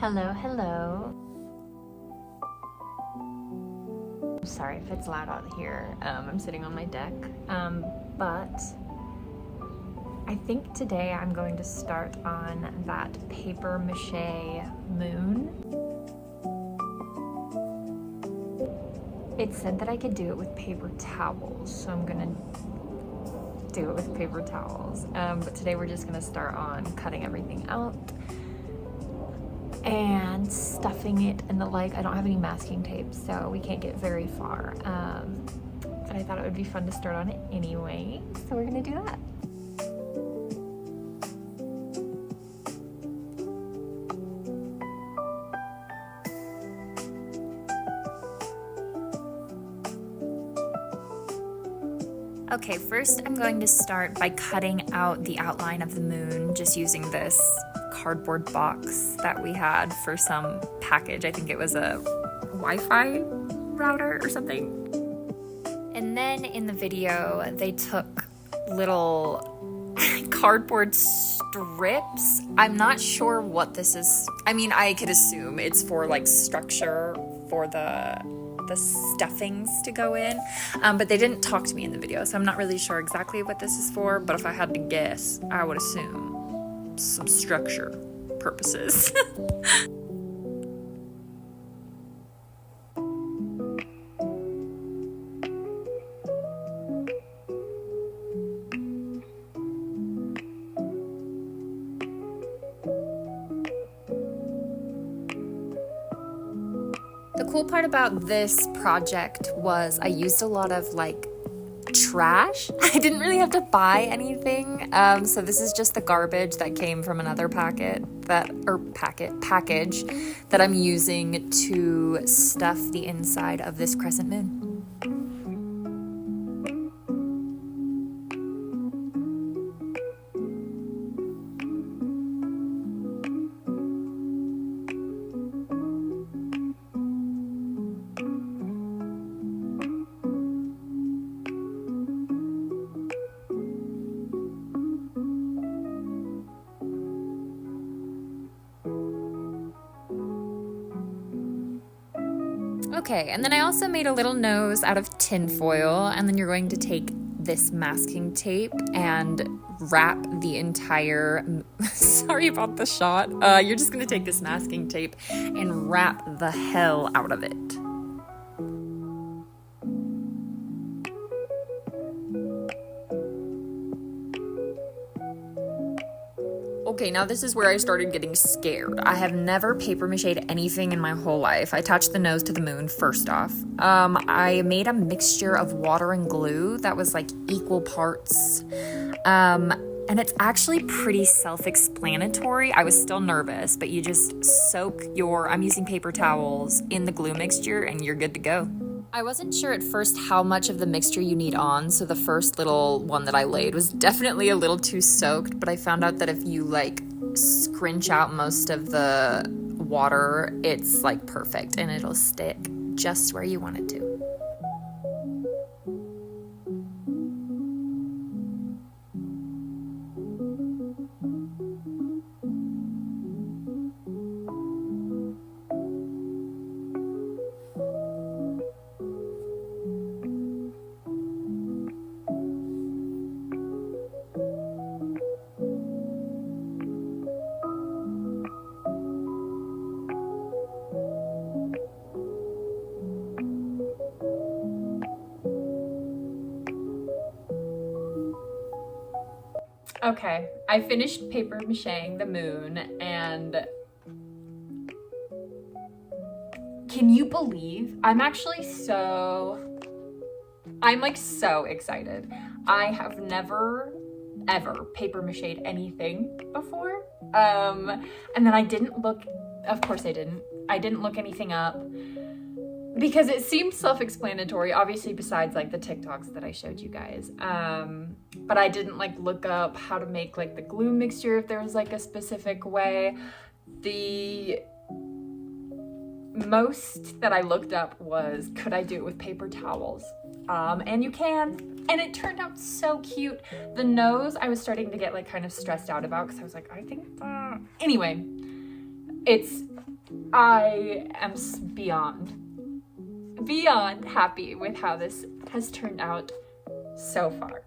Hello, hello. Sorry if it's loud out here. I'm sitting on my deck. But I think today I'm going to start on that paper mache moon. It said that I could do it with paper towels, so I'm gonna do it with paper towels. But today we're just gonna start on cutting everything out and stuffing it and the like. I don't have any masking tape, so we can't get very far. But I thought it would be fun to start on it anyway, so we're gonna do that. Okay, first I'm going to start by cutting out the outline of the moon, just using this cardboard box that we had for some package. I think it was a Wi-Fi router or something. And then in the video, they took little cardboard strips. I'm not sure what this is. I mean, I could assume it's for like structure for the stuffings to go in, but they didn't talk to me in the video, so I'm not really sure exactly what this is for, but if I had to guess, I would assume some structure purposes. The cool part about this project was I used a lot of like trash. I didn't really have to buy anything. So this is just the garbage that came from another package that I'm using to stuff the inside of this crescent moon. Okay, and then I also made a little nose out of tin foil, and then you're going to take this masking tape and wrap the entire, sorry about the shot, you're just going to take this masking tape and wrap the hell out of it. Okay, now this is where I started getting scared. I have never paper mache'd anything in my whole life. I attached the nose to the moon first off. I made a mixture of water and glue that was like equal parts. And it's actually pretty self-explanatory. I was still nervous, but you just soak I'm using paper towels in the glue mixture and you're good to go. I wasn't sure at first how much of the mixture you need on, so the first little one that I laid was definitely a little too soaked, but I found out that if you like scrunch out most of the water, it's like perfect and it'll stick just where you want it to. Okay, I finished paper macheing the moon, and can you believe I'm like so excited. I have never ever paper mache'd anything before. And then I didn't look, of course I didn't look anything up because it seemed self-explanatory, obviously, besides like the TikToks that I showed you guys. But I didn't like look up how to make like the glue mixture if there was like a specific way. The most that I looked up was, could I do it with paper towels? And you can, and it turned out so cute. The nose, I was starting to get like kind of stressed out about because I was like, I think, anyway, I am beyond happy with how this has turned out so far.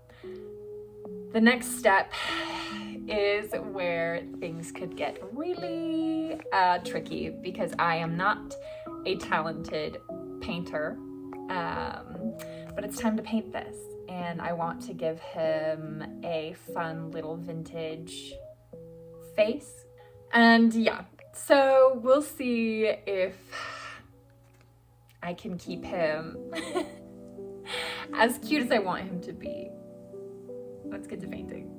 The next step is where things could get really tricky, because I am not a talented painter, but it's time to paint this, and I want to give him a fun little vintage face. And yeah, so we'll see if I can keep him as cute as I want him to be. Let's get to painting.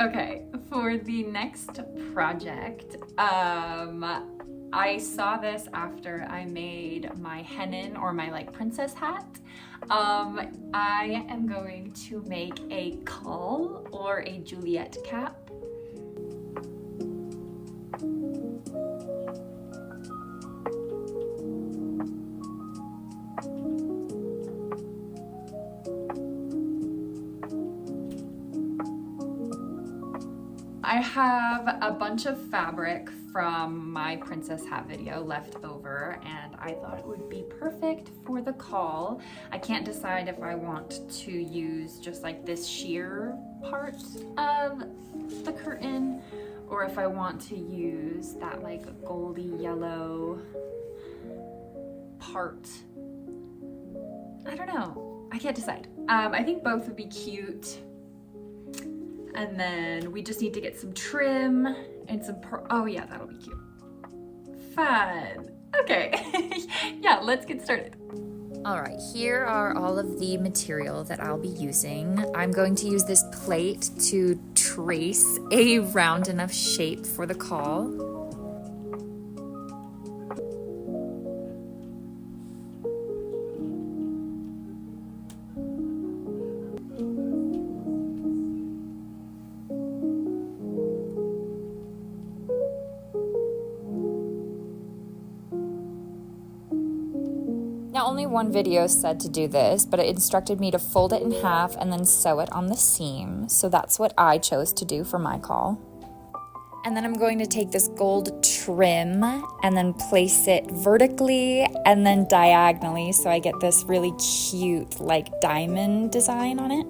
Okay, for the next project, I saw this after I made my hennin, or my like princess hat. I am going to make a caul, or a Juliet cap. I have a bunch of fabric from my princess hat video left over, and I thought it would be perfect for the caul. I can't decide if I want to use just like this sheer part of the curtain, or if I want to use that like goldy yellow part. I don't know. I can't decide. I think both would be cute. And then we just need to get some trim and some oh yeah, that'll be cute. Fun. Okay, yeah, let's get started. All right, here are all of the material that I'll be using. I'm going to use this plate to trace a round enough shape for the caul. Now, only one video said to do this, but it instructed me to fold it in half and then sew it on the seam. So that's what I chose to do for my caul. And then I'm going to take this gold trim and then place it vertically and then diagonally, so I get this really cute like diamond design on it.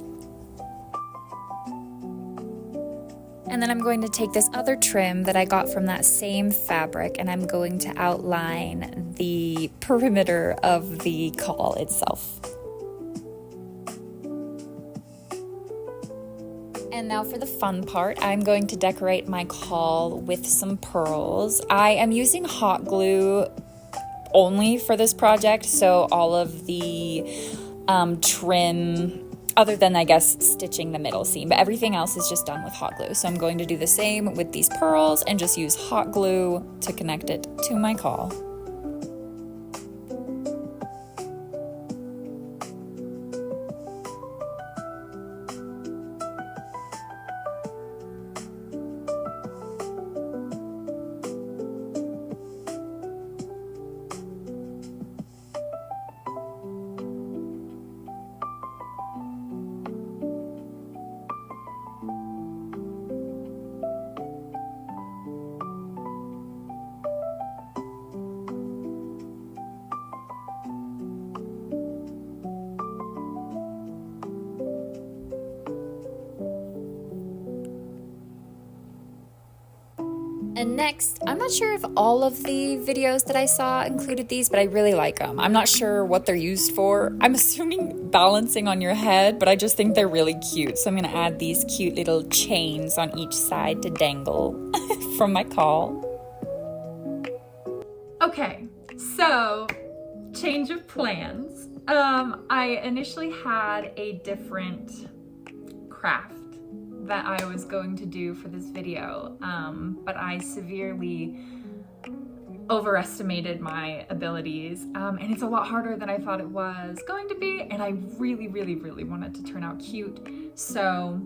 And then I'm going to take this other trim that I got from that same fabric, and I'm going to outline the perimeter of the caul itself. And now for the fun part, I'm going to decorate my caul with some pearls. I am using hot glue only for this project, so all of the trim, other than, I guess, stitching the middle seam, but everything else is just done with hot glue. So I'm going to do the same with these pearls and just use hot glue to connect it to my caul. And next, I'm not sure if all of the videos that I saw included these, but I really like them. I'm not sure what they're used for. I'm assuming balancing on your head, but I just think they're really cute. So I'm gonna add these cute little chains on each side to dangle from my call. Okay, so change of plans. I initially had a different craft that I was going to do for this video, but I severely overestimated my abilities, and it's a lot harder than I thought it was going to be, and I really wanted to turn out cute, so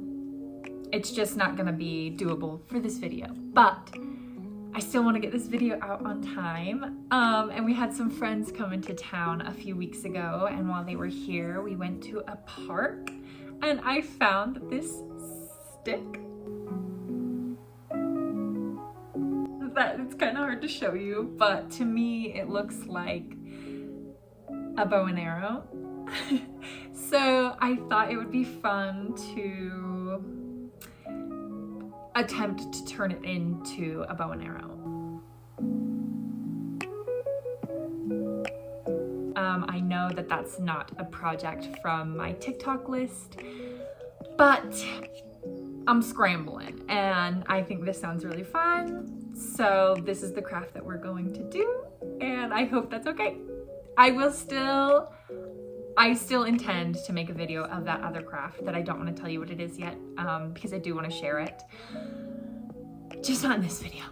it's just not gonna be doable for this video, but I still want to get this video out on time, and we had some friends come into town a few weeks ago, and while they were here, we went to a park, and I found this stick that it's kind of hard to show you, but to me it looks like a bow and arrow. So I thought it would be fun to attempt to turn it into a bow and arrow. I know that that's not a project from my TikTok list, but I'm scrambling and I think this sounds really fun. So this is the craft that we're going to do, and I hope that's okay. I still intend to make a video of that other craft that I don't want to tell you what it is yet, because I do want to share it. Just not in this video.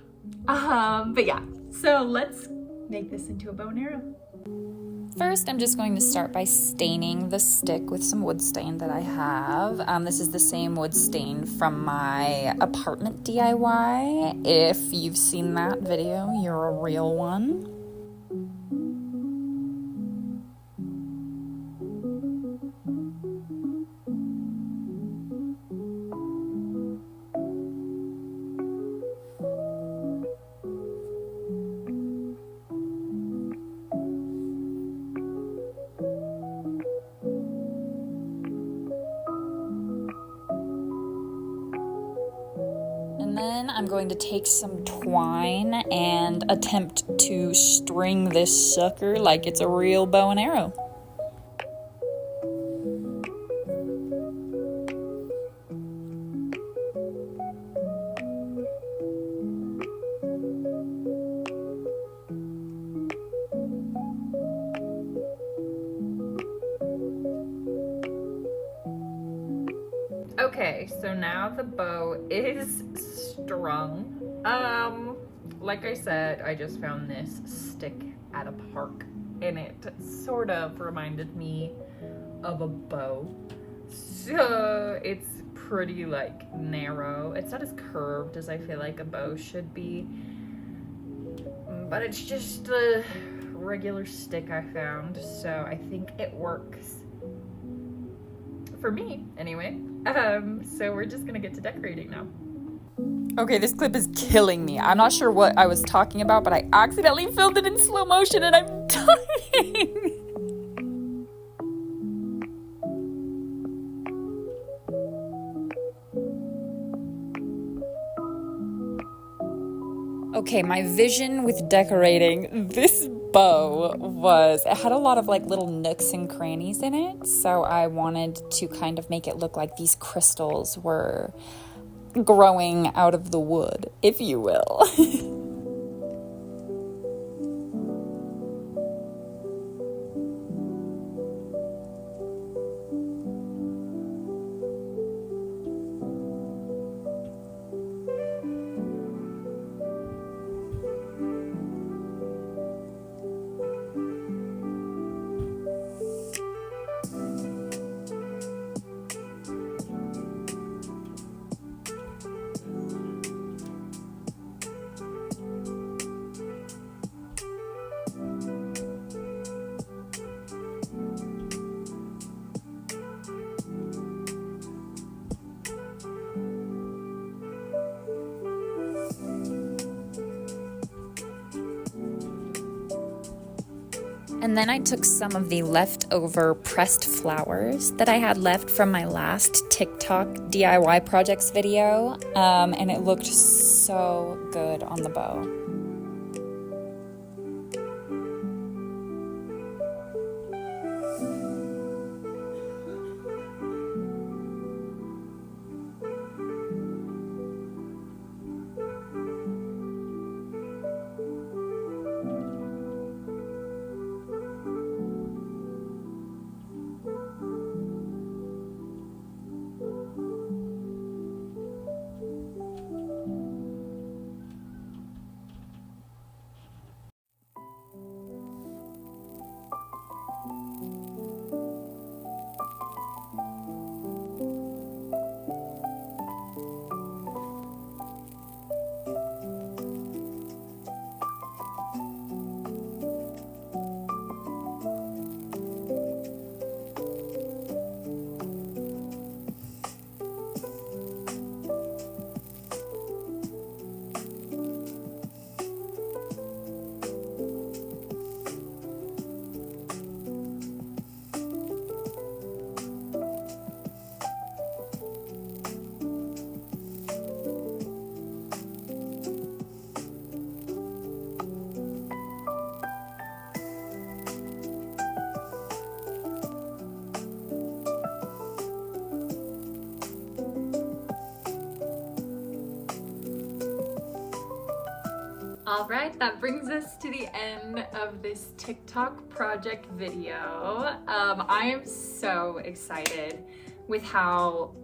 But yeah, so let's make this into a bow and arrow. First, I'm just going to start by staining the stick with some wood stain that I have. This is the same wood stain from my apartment DIY. If you've seen that video, you're a real one. And then I'm going to take some twine and attempt to string this sucker like it's a real bow and arrow. Okay, so now the bow is strung. Like I said, I just found this stick at a park and it sort of reminded me of a bow. So it's pretty like narrow. It's not as curved as I feel like a bow should be, but it's just a regular stick I found, so I think it works. For me, anyway. So we're just gonna get to decorating now. Okay, this clip is killing me. I'm not sure what I was talking about, but I accidentally filmed it in slow motion and I'm dying. Okay, my vision with decorating this bow was, it had a lot of like little nooks and crannies in it, so I wanted to kind of make it look like these crystals were growing out of the wood, if you will. And then I took some of the leftover pressed flowers that I had left from my last TikTok DIY projects video, and it looked so good on the bow. All right, that brings us to the end of this TikTok project video. I am so excited with how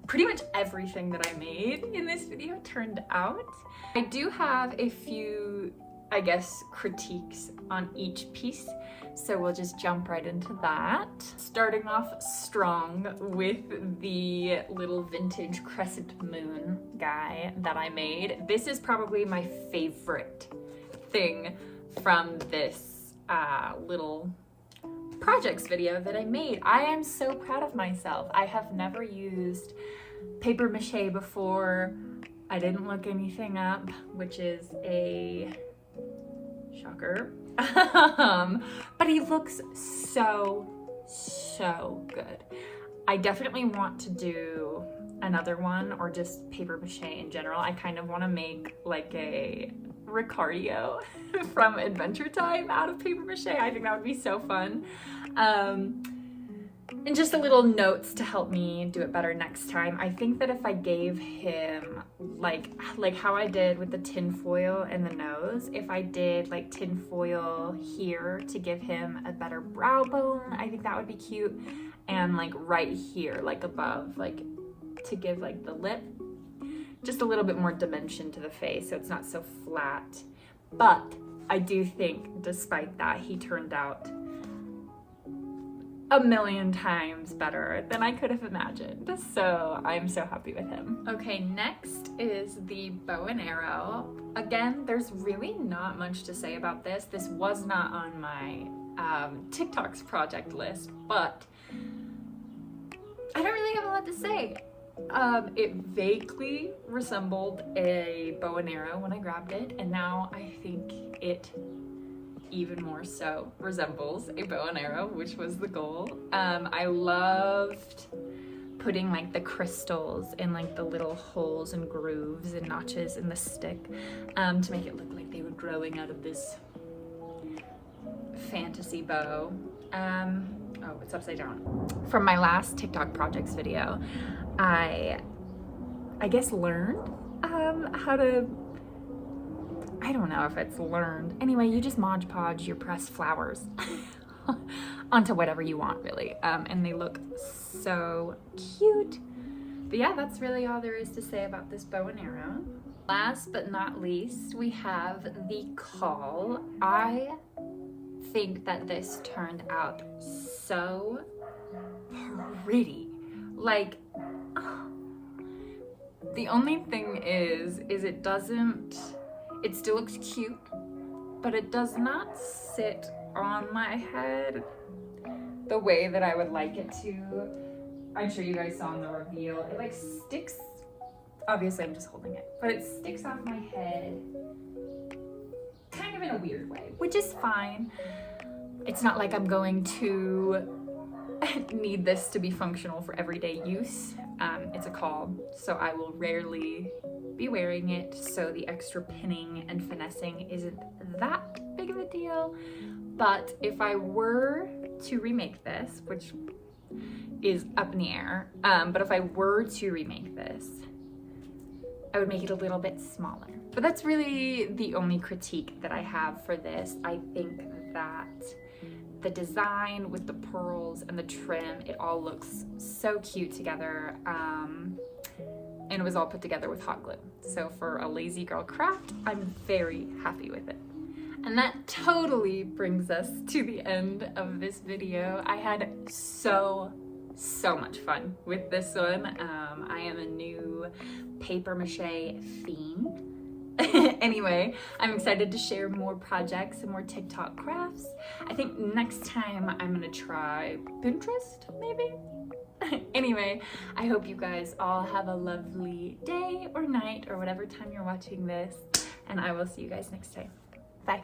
pretty much everything that I made in this video turned out. I do have a few, I guess, critiques on each piece, so we'll just jump right into that. Starting off strong with the little vintage crescent moon guy that I made. This is probably my favorite thing from this little projects video that I made. I am so proud of myself. I have never used paper mache before. I didn't look anything up, which is a shocker. But he looks so good. I definitely want to do another one, or just paper mache in general. I kind of want to make like a Ricardio from Adventure Time out of paper mache. I think that would be so fun. And just a little notes to help me do it better next time. I think that if I gave him like how I did with the tin foil and the nose, if I did like tin foil here to give him a better brow bone, I think that would be cute. And like right here, like above, like to give like the lip just a little bit more dimension to the face so it's not so flat. But I do think despite that, he turned out a million times better than I could have imagined. So I'm so happy with him. Okay, next is the bow and arrow. Again, there's really not much to say about this. This was not on my TikTok's project list, but I don't really have a lot to say. It vaguely resembled a bow and arrow when I grabbed it, and now I think it even more so resembles a bow and arrow, which was the goal. I loved putting like the crystals in like the little holes and grooves and notches in the stick to make it look like they were growing out of this fantasy bow. Oh, it's upside down. From my last TikTok projects video, I guess learned how to, I don't know if it's learned. Anyway, you just Mod Podge your pressed flowers onto whatever you want, really. And they look so cute. But yeah, that's really all there is to say about this bow and arrow. Last but not least, we have the caul. I think that this turned out so pretty. Like, the only thing is it still looks cute, but it does not sit on my head the way that I would like it to. I'm sure you guys saw in the reveal, it like sticks, obviously I'm just holding it, but it sticks off my head kind of in a weird way, which is fine. it's not like I'm going to need this to be functional for everyday use. It's a call, so I will rarely be wearing it, so the extra pinning and finessing isn't that big of a deal. But if I were to remake this, which is up in the air, but if I were to remake this, I would make it a little bit smaller. But that's really the only critique that I have for this. I think that the design with the pearls and the trim, it all looks so cute together, and it was all put together with hot glue. So for a lazy girl craft, I'm very happy with it. And that totally brings us to the end of this video. I had so much fun with this one. I am a new paper mache fiend. Anyway, I'm excited to share more projects and more TikTok crafts. I think next time I'm gonna try Pinterest, maybe? Anyway, I hope you guys all have a lovely day or night or whatever time you're watching this, and I will see you guys next time. Bye.